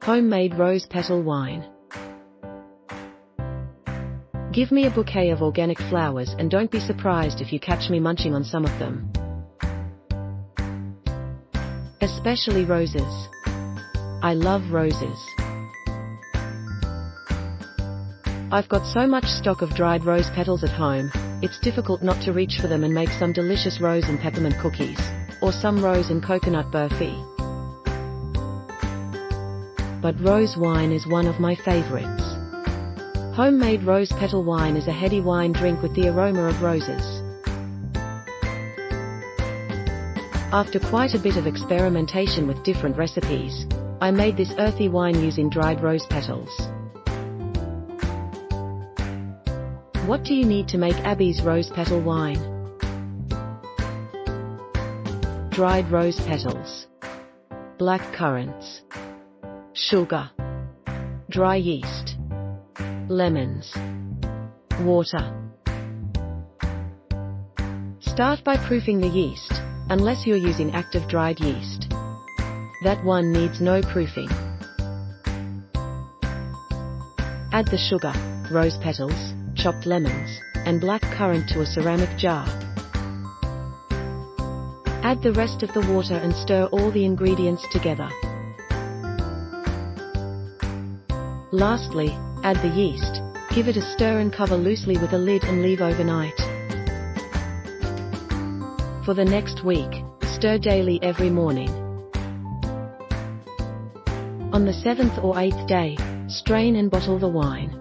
Homemade rose petal wine. Give me a bouquet of organic flowers and don't be surprised if you catch me munching on some of them. Especially roses. I love roses. I've got so much stock of dried rose petals at home, it's difficult not to reach for them and make some delicious rose and peppermint cookies, or some rose and coconut burfi. But rose wine is one of my favorites. Homemade rose petal wine is a heady wine drink with the aroma of roses. After quite a bit of experimentation with different recipes, I made this earthy wine using dried rose petals. What do you need to make Abby's rose petal wine? Dried rose petals, black currants, sugar, dry yeast, lemons, water. Start by proofing the yeast, unless you're using active dried yeast. That one needs no proofing. Add the sugar, rose petals, chopped lemons, and black currant to a ceramic jar. Add the rest of the water and stir all the ingredients together. Lastly, add the yeast, give it a stir and cover loosely with a lid and leave overnight. For the next week, stir daily every morning. On the 7th or 8th day, strain and bottle the wine.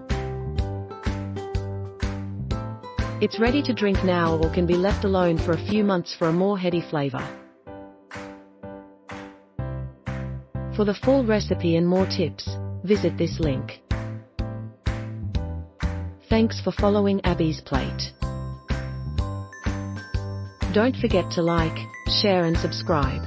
It's ready to drink now or can be left alone for a few months for a more heady flavor. For the full recipe and more tips, visit this link. Thanks for following Abby's Plate. Don't forget to like, share and subscribe.